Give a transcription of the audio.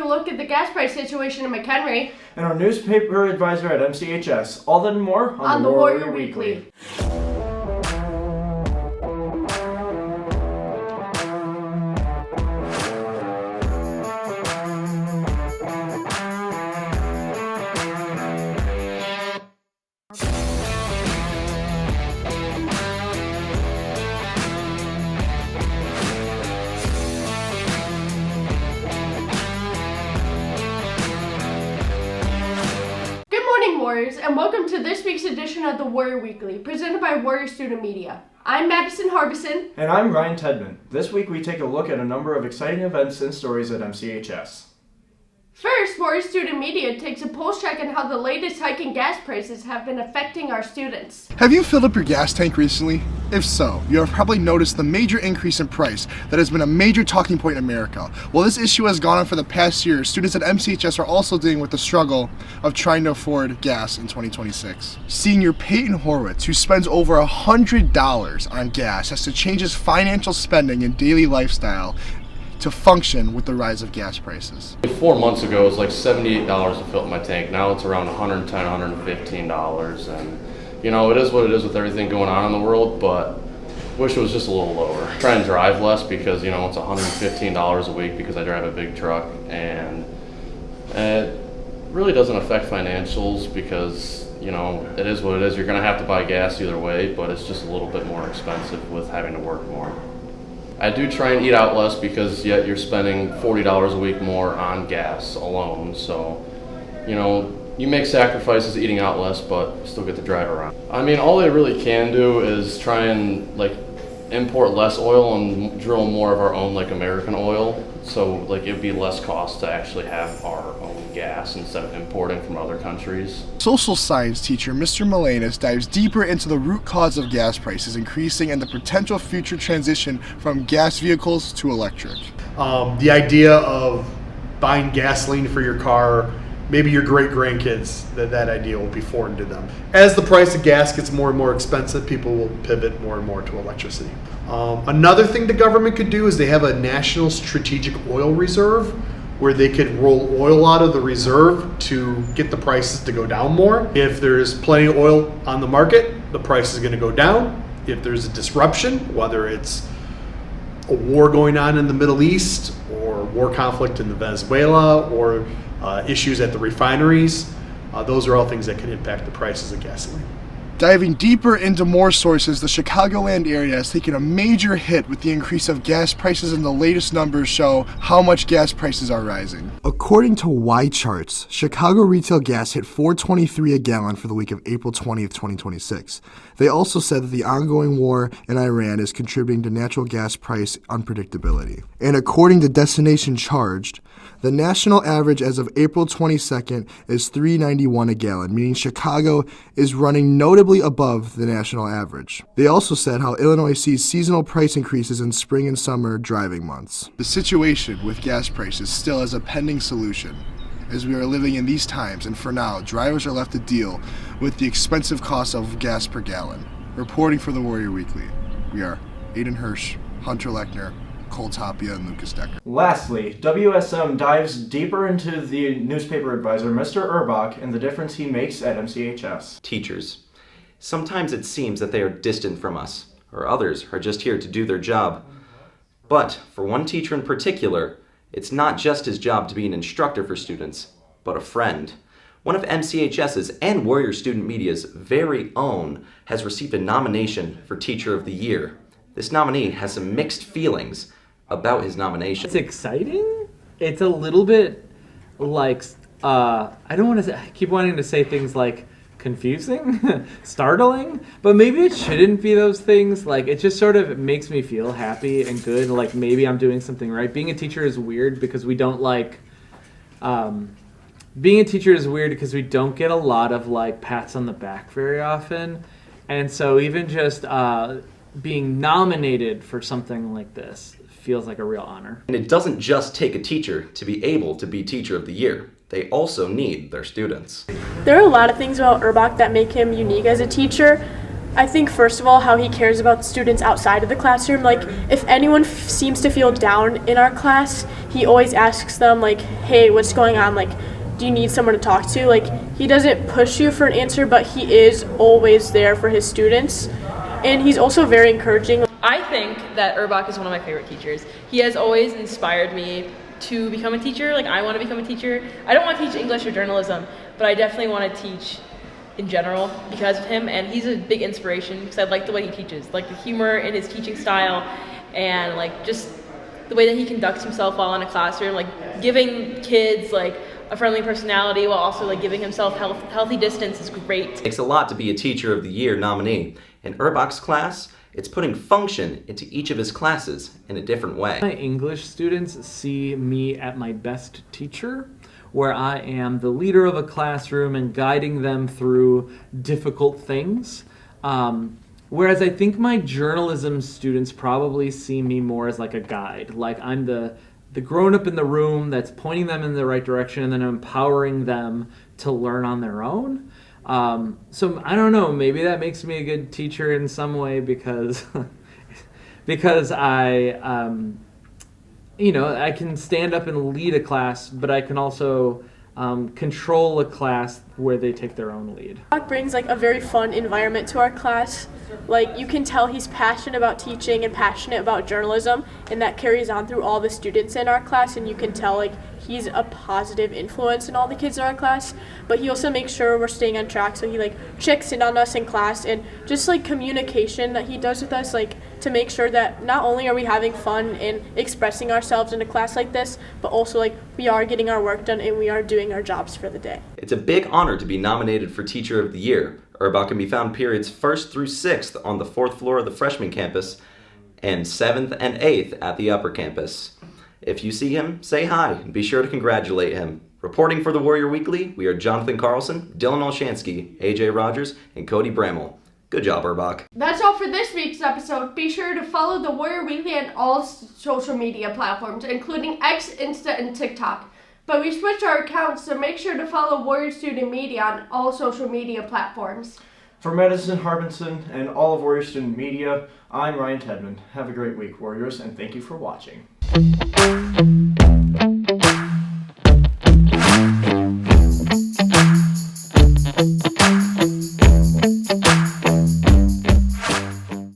look at the gas price situation in McHenry. And our newspaper advisor at MCHS. All that and more on the Warrior Weekly. Warriors, and welcome to this week's edition of the Warrior Weekly, presented by Warrior Student Media. I'm Madison Harbison. And I'm Ryan Tedman. This week we take a look at a number of exciting events and stories at MCHS. First, Warrior Student Media takes a pulse check on how the latest hike in gas prices have been affecting our students. Have you filled up your gas tank recently? If so, you have probably noticed the major increase in price that has been a major talking point in America. While this issue has gone on for the past year, students at MCHS are also dealing with the struggle of trying to afford gas in 2026. Senior Peyton Horwitz, who spends over $100 on gas, has to change his financial spending and daily lifestyle to function with the rise of gas prices. 4 months ago, it was like $78 to fill up my tank. Now it's around $110, $115, and you know, it is what it is with everything going on in the world, but wish it was just a little lower. Try and drive less because, you know, it's $115 a week because I drive a big truck, and it really doesn't affect financials because, you know, it is what it is. You're gonna have to buy gas either way, but it's just a little bit more expensive with having to work more. I do try and eat out less because yet you're spending $40 a week more on gas alone. So, you know, you make sacrifices eating out less, but still get to drive around. I mean, all they really can do is try and like import less oil and drill more of our own like American oil. So like it'd be less cost to actually have our own gas instead of importing from other countries. Social science teacher Mr. Melanis dives deeper into the root cause of gas prices increasing and the potential future transition from gas vehicles to electric. The idea of buying gasoline for your car, maybe your great-grandkids, that idea will be foreign to them. As the price of gas gets more and more expensive, people will pivot more and more to electricity. Another thing the government could do is they have a national strategic oil reserve where they could roll oil out of the reserve to get the prices to go down more. If there's plenty of oil on the market, the price is going to go down. If there's a disruption, whether it's a war going on in the Middle East or war conflict in Venezuela or issues at the refineries, those are all things that can impact the prices of gasoline. Diving deeper into more sources, the Chicagoland area has taken a major hit with the increase of gas prices, and the latest numbers show how much gas prices are rising. According to Y Charts, Chicago retail gas hit $4.23 a gallon for the week of April 20th, 2026. They also said that the ongoing war in Iran is contributing to natural gas price unpredictability. And according to Destination Charged, the national average as of April 22nd is $3.91 a gallon, meaning Chicago is running notably above the national average. They also said how Illinois sees seasonal price increases in spring and summer driving months. The situation with gas prices still has a pending solution, as we are living in these times, and for now, drivers are left to deal with the expensive cost of gas per gallon. Reporting for the Warrior Weekly, we are Aiden Hirsch, Hunter Lechner, Cole Tapia, and Lucas Decker. Lastly, WSM dives deeper into the newspaper advisor, Mr. Urbach, and the difference he makes at MCHS. Teachers. Sometimes it seems that they are distant from us, or others are just here to do their job. But for one teacher in particular, it's not just his job to be an instructor for students, but a friend. One of MCHS's and Warrior Student Media's very own has received a nomination for Teacher of the Year. This nominee has some mixed feelings about his nomination. It's exciting. It's a little bit like, I don't want to say, I keep wanting to say things like confusing, startling, but maybe it shouldn't be those things. Like, it just sort of makes me feel happy and good, like maybe I'm doing something right. Being a teacher is weird because we don't being a teacher is weird because we don't get a lot of like pats on the back very often. And so even just being nominated for something like this feels like a real honor. And it doesn't just take a teacher to be able to be Teacher of the Year. They also need their students. There are a lot of things about Urbach that make him unique as a teacher. I think first of all how he cares about the students outside of the classroom. Like if anyone seems to feel down in our class, he always asks them like, hey, what's going on? Like, do you need someone to talk to? Like he doesn't push you for an answer, but he is always there for his students. And he's also very encouraging. I think that Urbach is one of my favorite teachers. He has always inspired me to become a teacher. Like I want to become a teacher. I don't want to teach English or journalism, but I definitely want to teach in general because of him, and he's a big inspiration because I like the way he teaches, like the humor in his teaching style and like just the way that he conducts himself while in a classroom, like giving kids like a friendly personality while also like giving himself healthy distance is great. It takes a lot to be a Teacher of the Year nominee. In Urbach's class, it's putting function into each of his classes in a different way. My English students see me at my best teacher, where I am the leader of a classroom and guiding them through difficult things. Whereas I think my journalism students probably see me more as like a guide. Like I'm the grown-up in the room that's pointing them in the right direction and then empowering them to learn on their own. So I don't know, maybe that makes me a good teacher in some way because I I can stand up and lead a class, but I can also control a class where they take their own lead. Urbach brings like a very fun environment to our class. Like you can tell he's passionate about teaching and passionate about journalism, and that carries on through all the students in our class, and you can tell like he's a positive influence in all the kids in our class. But he also makes sure we're staying on track, so he like checks in on us in class, and just like communication that he does with us, like to make sure that not only are we having fun and expressing ourselves in a class like this, but also like we are getting our work done and we are doing our jobs for the day. It's a big honor to be nominated for Teacher of the Year. Urbach can be found periods 1st through 6th on the 4th floor of the freshman campus and 7th and 8th at the upper campus. If you see him, say hi and be sure to congratulate him. Reporting for the Warrior Weekly, we are Jonathan Carlson, Dylan Olshansky, AJ Rogers, and Cody Bramall. Good job, Urbach. That's all for this week's episode. Be sure to follow the Warrior Weekly on all social media platforms, including X, Insta, and TikTok. But we switched our accounts, so make sure to follow Warrior Student Media on all social media platforms. For Madison Harbinson and all of Warrior Student Media, I'm Ryan Tedman. Have a great week, Warriors, and thank you for watching.